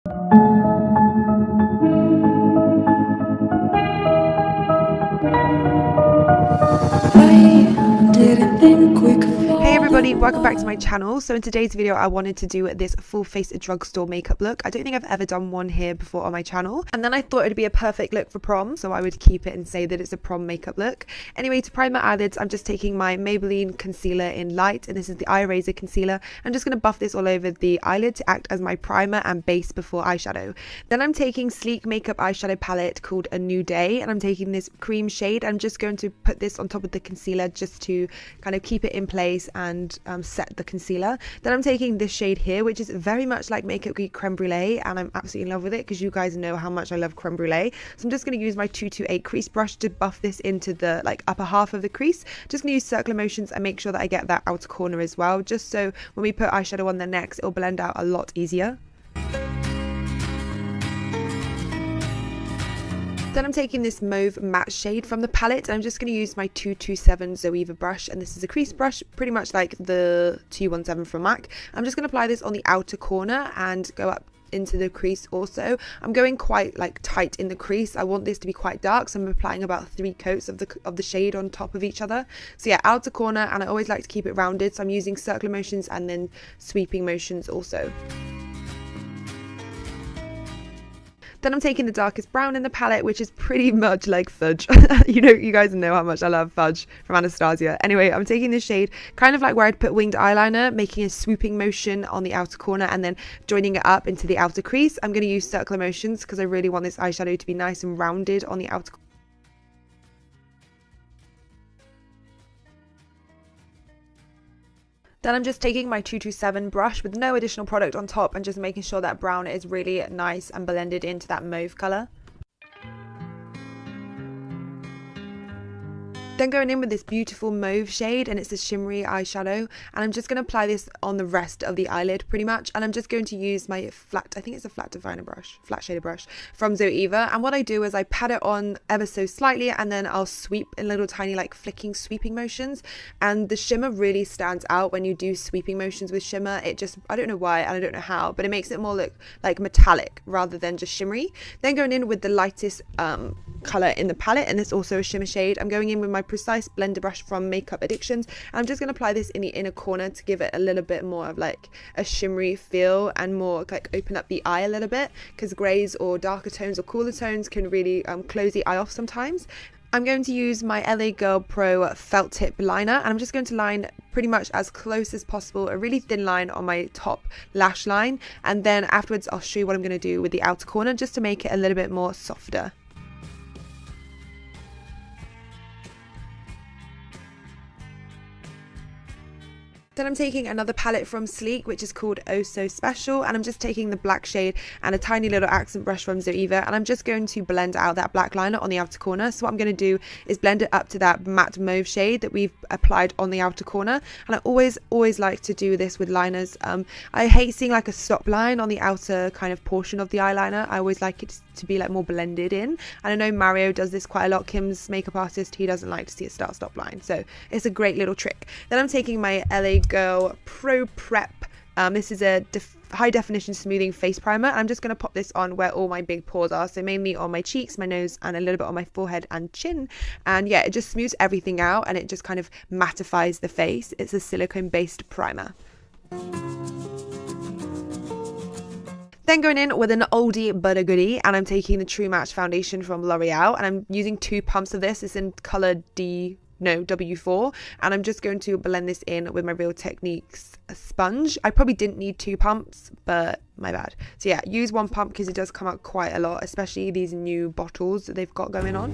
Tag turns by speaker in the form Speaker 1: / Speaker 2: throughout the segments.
Speaker 1: Hey everybody, welcome back to my channel. So in today's video I wanted to do this full face drugstore makeup look. I don't think I've ever done one here before on my channel, and then I thought it'd be a perfect look for prom, so I would keep it and say that it's a prom makeup look. Anyway, to prime my eyelids, I'm just taking my Maybelline concealer in light, and this is the eye razor concealer. I'm just going to buff this all over the eyelid to act as my primer and base before eyeshadow. Then I'm taking Sleek makeup eyeshadow palette called A New Day, and I'm taking this cream shade. I'm just going to put this on top of the concealer just to kind of keep it in place and set the concealer. Then I'm taking this shade here, which is very much like Makeup Geek Creme Brulee, and I'm absolutely in love with it because you guys know how much I love creme brulee. So I'm just going to use my 228 crease brush to buff this into the upper half of the crease. Just going to use circular motions and make sure that I get that outer corner as well, just so when we put eyeshadow on the next, it'll blend out a lot easier. Then I'm taking this mauve matte shade from the palette, and I'm just going to use my 227 Zoeva brush, and this is a crease brush, pretty much like the 217 from MAC. I'm just going to apply this on the outer corner and go up into the crease also. I'm going quite tight in the crease. I want this to be quite dark, so I'm applying about 3 coats of the shade on top of each other. So yeah, outer corner, and I always like to keep it rounded, so I'm using circular motions and then sweeping motions also. Then I'm taking the darkest brown in the palette, which is pretty much like fudge. You guys know how much I love fudge from Anastasia. Anyway, I'm taking this shade kind of like where I'd put winged eyeliner, making a swooping motion on the outer corner and then joining it up into the outer crease. I'm going to use circular motions because I really want this eyeshadow to be nice and rounded on the outer corner. Then I'm just taking my 227 brush with no additional product on top and just making sure that brown is really nice and blended into that mauve colour. Then going in with this beautiful mauve shade, and it's a shimmery eyeshadow, and I'm just going to apply this on the rest of the eyelid pretty much, and I'm just going to use my I think it's a flat shader brush from Zoeva, and what I do is I pat it on ever so slightly and then I'll sweep in little tiny flicking sweeping motions, and the shimmer really stands out when you do sweeping motions with shimmer. It just, I don't know why and I don't know how, but it makes it more look like metallic rather than just shimmery. Then going in with the lightest colour in the palette, and it's also a shimmer shade, I'm going in with my Precise blender brush from Makeup Addictions, and I'm just going to apply this in the inner corner to give it a little bit more of a shimmery feel and more open up the eye a little bit, because greys or darker tones or cooler tones can really close the eye off sometimes. I'm going to use my LA Girl Pro felt tip liner, and I'm just going to line pretty much as close as possible, a really thin line on my top lash line, and then afterwards I'll show you what I'm going to do with the outer corner just to make it a little bit more softer. Then I'm taking another palette from Sleek, which is called Oh So Special, and I'm just taking the black shade and a tiny little accent brush from Zoeva, and I'm just going to blend out that black liner on the outer corner. So what I'm going to do is blend it up to that matte mauve shade that we've applied on the outer corner, and I always like to do this with liners. I hate seeing a stop line on the outer kind of portion of the eyeliner. I always like it to be more blended in, and I know Mario does this quite a lot. Kim's makeup artist, he doesn't like to see a stop line, so it's a great little trick. Then I'm taking my LA Girl Pro Prep. This is a high definition smoothing face primer. I'm just going to pop this on where all my big pores are, so mainly on my cheeks, my nose, and a little bit on my forehead and chin. And yeah, it just smooths everything out and it just kind of mattifies the face. It's a silicone based primer. Then going in with an oldie but a goodie, and I'm taking the True Match foundation from L'Oreal, and I'm using 2 pumps of this. It's in colour W4, and I'm just going to blend this in with my Real Techniques sponge. I probably didn't need 2 pumps, but my bad. So yeah, use 1 pump because it does come out quite a lot, especially these new bottles that they've got going on.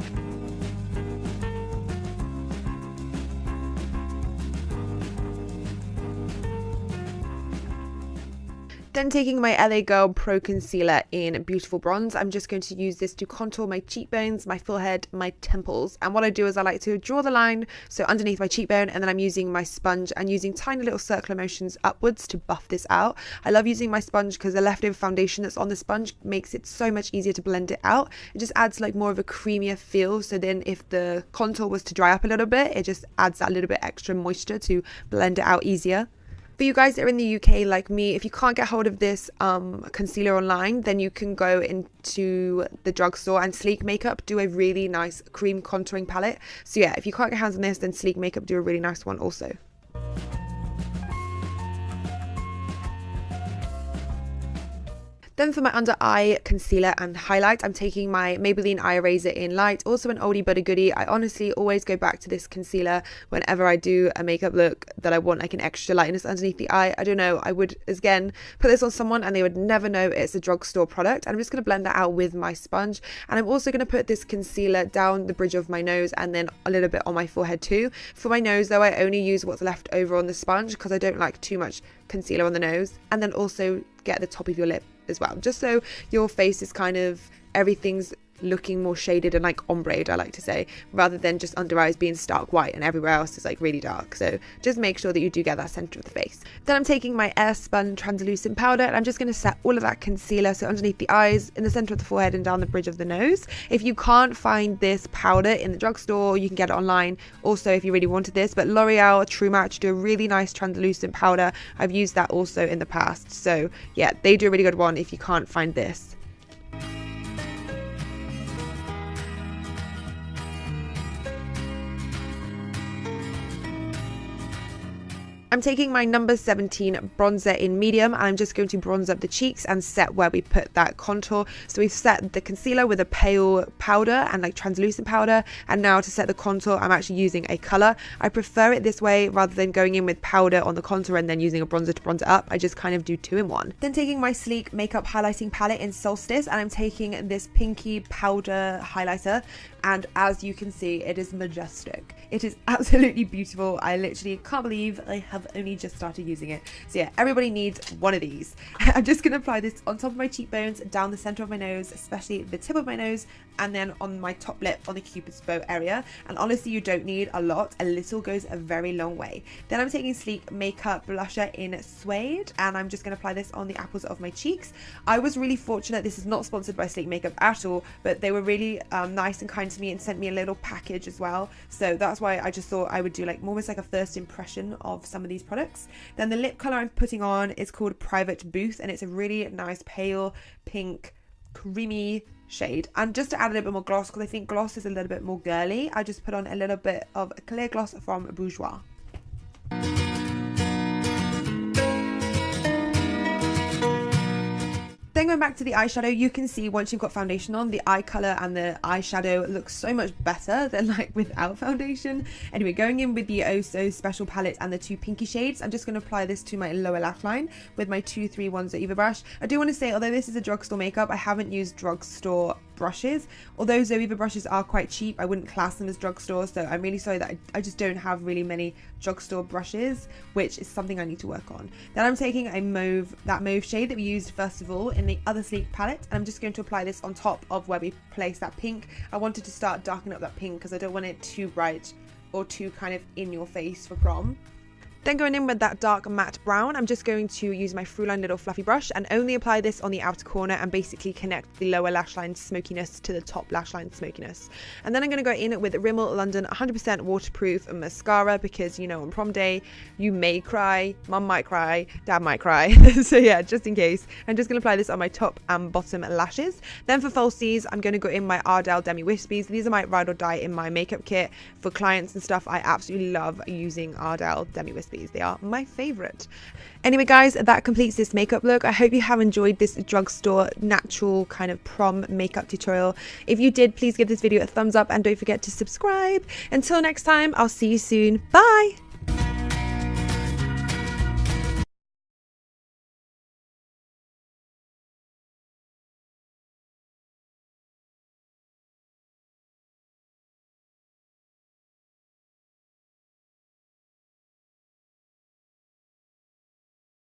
Speaker 1: Then taking my LA Girl Pro Concealer in Beautiful Bronze, I'm just going to use this to contour my cheekbones, my forehead, my temples. And what I do is I like to draw the line, so underneath my cheekbone, and then I'm using my sponge and using tiny little circular motions upwards to buff this out. I love using my sponge because the leftover foundation that's on the sponge makes it so much easier to blend it out. It just adds like more of a creamier feel, so then if the contour was to dry up a little bit, it just adds that little bit extra moisture to blend it out easier. For you guys that are in the UK like me, if you can't get hold of this concealer online, then you can go into the drugstore, and Sleek Makeup do a really nice cream contouring palette. So yeah, if you can't get hands on this, then Sleek Makeup do a really nice one also. Then for my under eye concealer and highlight, I'm taking my Maybelline Eye Eraser in Light, also an oldie but a goodie. I honestly always go back to this concealer whenever I do a makeup look that I want like an extra lightness underneath the eye. I don't know, I would again put this on someone and they would never know it's a drugstore product. And I'm just going to blend that out with my sponge, and I'm also going to put this concealer down the bridge of my nose and then a little bit on my forehead too. For my nose though, I only use what's left over on the sponge because I don't like too much concealer on the nose. And then also get the top of your lip as well, just so your face is kind of, everything's looking more shaded and like ombre, I like to say, rather than just under eyes being stark white and everywhere else is like really dark. So just make sure that you do get that center of the face. Then I'm taking my Airspun translucent powder, and I'm just going to set all of that concealer, so underneath the eyes, in the center of the forehead, and down the bridge of the nose. If you can't find this powder in the drugstore, you can get it online also if you really wanted this, but L'Oreal True Match do a really nice translucent powder. I've used that also in the past, so yeah, they do a really good one if you can't find this. I'm taking my number 17 bronzer in medium, and I'm just going to bronze up the cheeks and set where we put that contour. So we've set the concealer with a pale powder and like translucent powder, and now to set the contour I'm actually using a colour. I prefer it this way rather than going in with powder on the contour and then using a bronzer to bronze it up. I just kind of do 2 in 1. Then taking my Sleek Makeup highlighting palette in Solstice, and I'm taking this pinky powder highlighter, and as you can see, it is majestic. It is absolutely beautiful. I literally can't believe I have only just started using it. So yeah, everybody needs one of these. I'm just going to apply this on top of my cheekbones, down the center of my nose, especially the tip of my nose, and then on my top lip on the Cupid's bow area. And honestly, you don't need a lot. A little goes a very long way. Then I'm taking Sleek Makeup blusher in Suede, and I'm just going to apply this on the apples of my cheeks. I was really fortunate. This is not sponsored by Sleek Makeup at all, but they were really nice and kind to me and sent me a little package as well. So that's why I just thought I would do like almost like a first impression of some of these products. Then the lip color I'm putting on is called Private Booth, and it's a really nice pale pink creamy shade. And just to add a little bit more gloss, because I think gloss is a little bit more girly, I just put on a little bit of clear gloss from Bourjois. Then going back to the eyeshadow, you can see once you've got foundation on, the eye colour and the eyeshadow looks so much better than like without foundation. Anyway, going in with the Oh So Special palette and the 2 pinky shades, I'm just going to apply this to my lower lash line with my 231 Zoeva brush. I do want to say, although this is a drugstore makeup, I haven't used drugstore brushes. Although Zoeva brushes are quite cheap, I wouldn't class them as drugstore, so I'm really sorry that I just don't have really many drugstore brushes, which is something I need to work on. Then I'm taking a mauve, that mauve shade that we used first of all in the other Sleek palette, and I'm just going to apply this on top of where we placed that pink. I wanted to start darkening up that pink because I don't want it too bright or too kind of in your face for prom. Then going in with that dark matte brown, I'm just going to use my Fruline little fluffy brush and only apply this on the outer corner and basically connect the lower lash line smokiness to the top lash line smokiness. And then I'm going to go in with Rimmel London 100% waterproof mascara, because you know on prom day you may cry, mum might cry, dad might cry. So yeah, just in case, I'm just going to apply this on my top and bottom lashes. Then for falsies, I'm going to go in my Ardell Demi Wispies. These are my ride or die in my makeup kit for clients and stuff. I absolutely love using Ardell Demi Wispies. They are my favorite. Anyway guys, that completes this makeup look. I hope you have enjoyed this drugstore natural kind of prom makeup tutorial. If you did, please give this video a thumbs up and don't forget to subscribe. Until next time, I'll see you soon. Bye.